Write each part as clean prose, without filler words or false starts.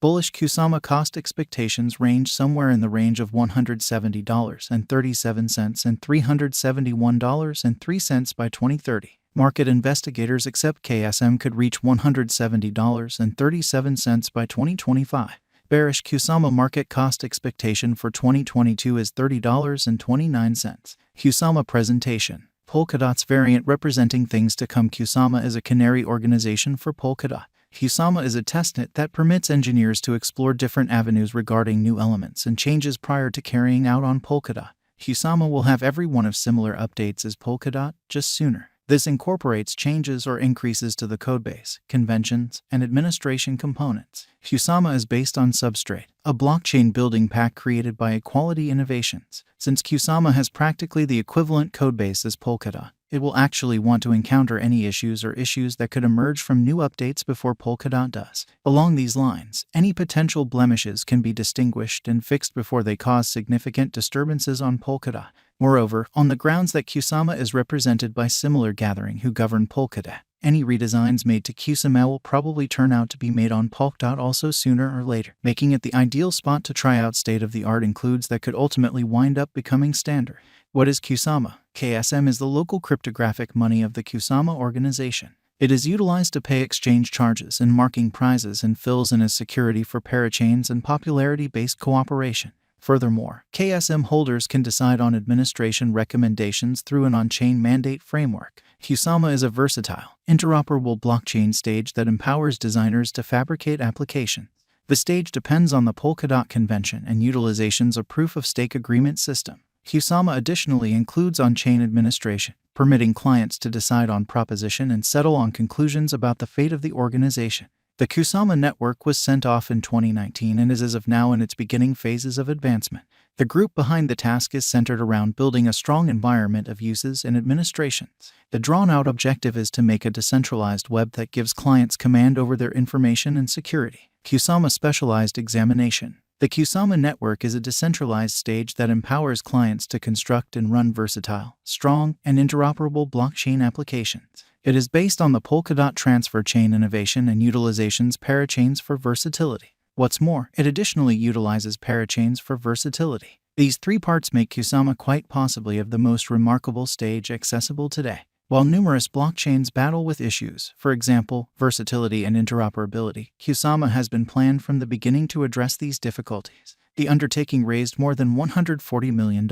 Bullish Kusama cost expectations range somewhere in the range of $170.37 and $371.03 by 2030. Market investigators accept KSM could reach $170.37 by 2025. Bearish Kusama market cost expectation for 2022 is $30.29. Kusama presentation. Polkadot's variant representing things to come. Kusama is a canary organization for Polkadot. Kusama is a testnet that permits engineers to explore different avenues regarding new elements and changes prior to carrying out on Polkadot. Kusama will have every one of similar updates as Polkadot, just sooner. This incorporates changes or increases to the codebase, conventions, and administration components. Kusama is based on Substrate, a blockchain building pack created by Equality Innovations. Since Kusama has practically the equivalent codebase as Polkadot, it will actually want to encounter any issues that could emerge from new updates before Polkadot does. Along these lines, any potential blemishes can be distinguished and fixed before they cause significant disturbances on Polkadot. Moreover, on the grounds that Kusama is represented by similar gathering who govern Polkadot, any redesigns made to Kusama will probably turn out to be made on Polkadot also sooner or later, making it the ideal spot to try out state-of-the-art includes that could ultimately wind up becoming standard. What is Kusama? KSM is the local cryptographic money of the Kusama organization. It is utilized to pay exchange charges and marking prizes and fills in as security for parachains and popularity-based cooperation. Furthermore, KSM holders can decide on administration recommendations through an on-chain mandate framework. Kusama is a versatile, interoperable blockchain stage that empowers designers to fabricate applications. The stage depends on the Polkadot convention and utilizations of proof-of-stake agreement system. Kusama additionally includes on-chain administration, permitting clients to decide on proposition and settle on conclusions about the fate of the organization. The Kusama network was sent off in 2019 and is as of now in its beginning phases of advancement. The group behind the task is centered around building a strong environment of uses and administrations. The drawn-out objective is to make a decentralized web that gives clients command over their information and security. Kusama Specialized Examination. The Kusama network is a decentralized stage that empowers clients to construct and run versatile, strong, and interoperable blockchain applications. It is based on the Polkadot transfer chain innovation and utilizations parachains for versatility. What's more, it additionally utilizes parachains for versatility. These three parts make Kusama quite possibly of the most remarkable stage accessible today. While numerous blockchains battle with issues, for example, versatility and interoperability, Kusama has been planned from the beginning to address these difficulties. The undertaking raised more than $140 million,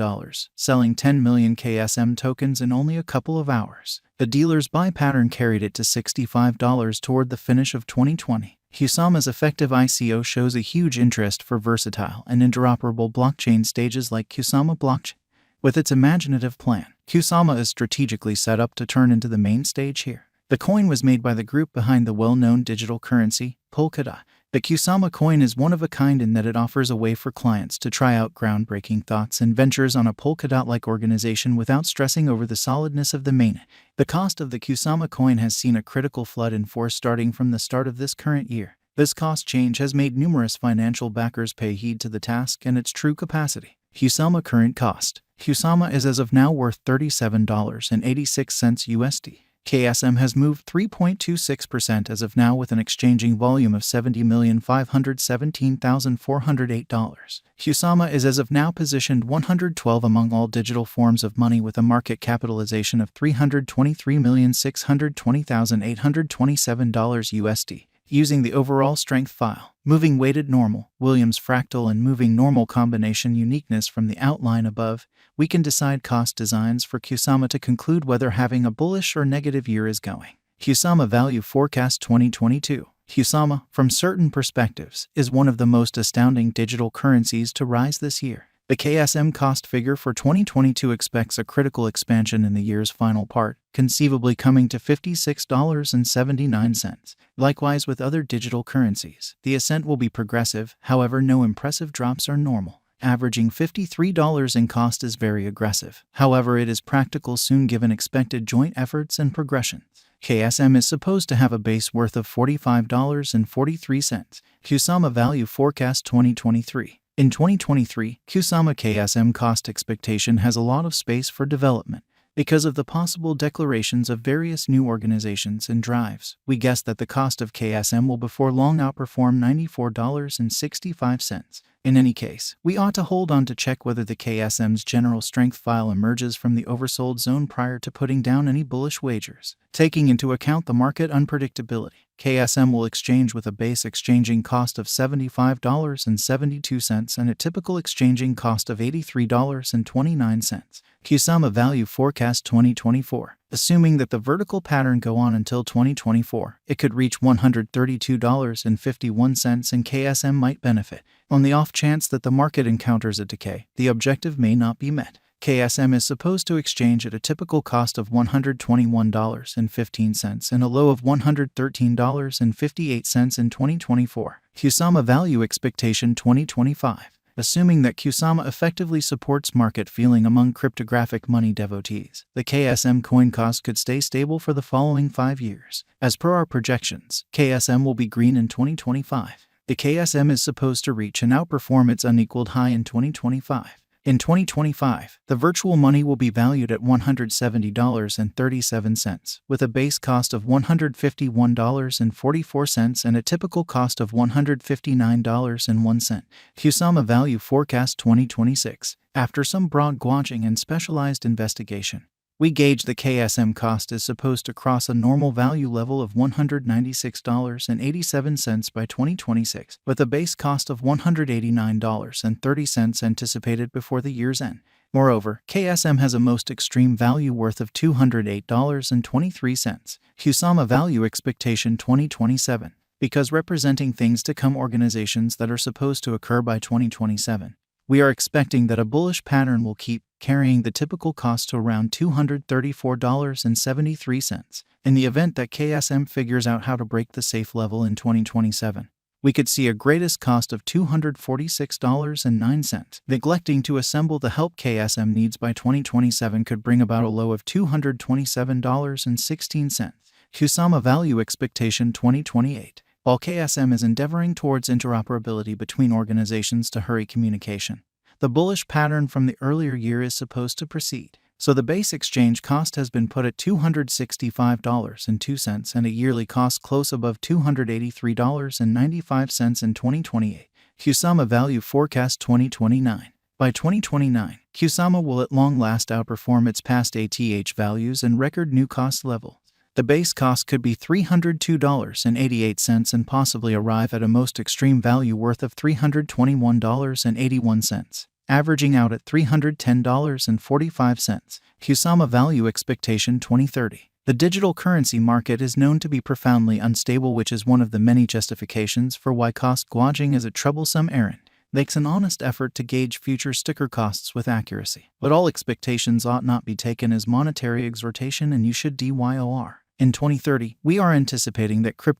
selling 10 million KSM tokens in only a couple of hours. The dealer's buy pattern carried it to $65 toward the finish of 2020. Kusama's effective ICO shows a huge interest for versatile and interoperable blockchain stages like Kusama Blockchain. With its imaginative plan, Kusama is strategically set up to turn into the main stage here. The coin was made by the group behind the well-known digital currency, Polkadot. The Kusama coin is one of a kind in that it offers a way for clients to try out groundbreaking thoughts and ventures on a Polkadot-like organization without stressing over the solidness of the mainnet. The cost of the Kusama coin has seen a critical flood in force starting from the start of this current year. This cost change has made numerous financial backers pay heed to the task and its true capacity. Kusama current cost. Kusama is as of now worth $37.86 USD. KSM has moved 3.26% as of now with an exchanging volume of $70,517,408. Kusama is as of now positioned 112 among all digital forms of money with a market capitalization of $323,620,827 USD. Using the overall strength file, moving weighted normal, Williams fractal and moving normal combination uniqueness from the outline above, we can decide cost designs for Kusama to conclude whether having a bullish or negative year is going. Kusama Value Forecast 2022. Kusama, from certain perspectives, is one of the most astounding digital currencies to rise this year. The KSM cost figure for 2022 expects a critical expansion in the year's final part, conceivably coming to $56.79. Likewise with other digital currencies, the ascent will be progressive, however no impressive drops are normal. Averaging $53 in cost is very aggressive, however it is practical soon given expected joint efforts and progressions. KSM is supposed to have a base worth of $45.43. Kusama Value Forecast 2023. In 2023, Kusama KSM cost expectation has a lot of space for development. Because of the possible declarations of various new organizations and drives, we guess that the cost of KSM will before long outperform $94.65. In any case, we ought to hold on to check whether the KSM's general strength file emerges from the oversold zone prior to putting down any bullish wagers. Taking into account the market unpredictability, KSM will exchange with a base exchanging cost of $75.72 and a typical exchanging cost of $83.29. Kusama Value Forecast 2024. Assuming that the vertical pattern go on until 2024, it could reach $132.51 and KSM might benefit. On the off chance that the market encounters a decay, the objective may not be met. KSM is supposed to exchange at a typical cost of $121.15 and a low of $113.58 in 2024. Kusama Value Expectation 2025. Assuming that Kusama effectively supports market feeling among cryptographic money devotees, the KSM coin cost could stay stable for the following 5 years. As per our projections, KSM will be green in 2025. The KSM is supposed to reach and outperform its unequaled high in 2025. In 2025, the virtual money will be valued at $170.37, with a base cost of $151.44 and a typical cost of $159.01. Kusama Value Forecast 2026. After some broad gauging and specialized investigation, we gauge the KSM cost is supposed to cross a normal value level of $196.87 by 2026, with a base cost of $189.30 anticipated before the year's end. Moreover, KSM has a most extreme value worth of $208.23. Kusama Value Expectation 2027. Because representing things to come organizations that are supposed to occur by 2027, we are expecting that a bullish pattern will keep carrying the typical cost to around $234.73. In the event that KSM figures out how to break the safe level in 2027, we could see a greatest cost of $246.09. Neglecting to assemble the help KSM needs by 2027 could bring about a low of $227.16. Kusama Value Expectation 2028. While KSM is endeavoring towards interoperability between organizations to hurry communication, the bullish pattern from the earlier year is supposed to proceed. So the base exchange cost has been put at $265.02 and a yearly cost close above $283.95 in 2028. Kusama Value Forecast 2029. By 2029, Kusama will at long last outperform its past ATH values and record new cost level. The base cost could be $302.88 and possibly arrive at a most extreme value worth of $321.81, averaging out at $310.45. Kusama Value Expectation 2030. The digital currency market is known to be profoundly unstable, which is one of the many justifications for why cost gauging is a troublesome errand. Makes an honest effort to gauge future sticker costs with accuracy. But all expectations ought not be taken as monetary exhortation, and you should DYOR. In 2030, we are anticipating that crypto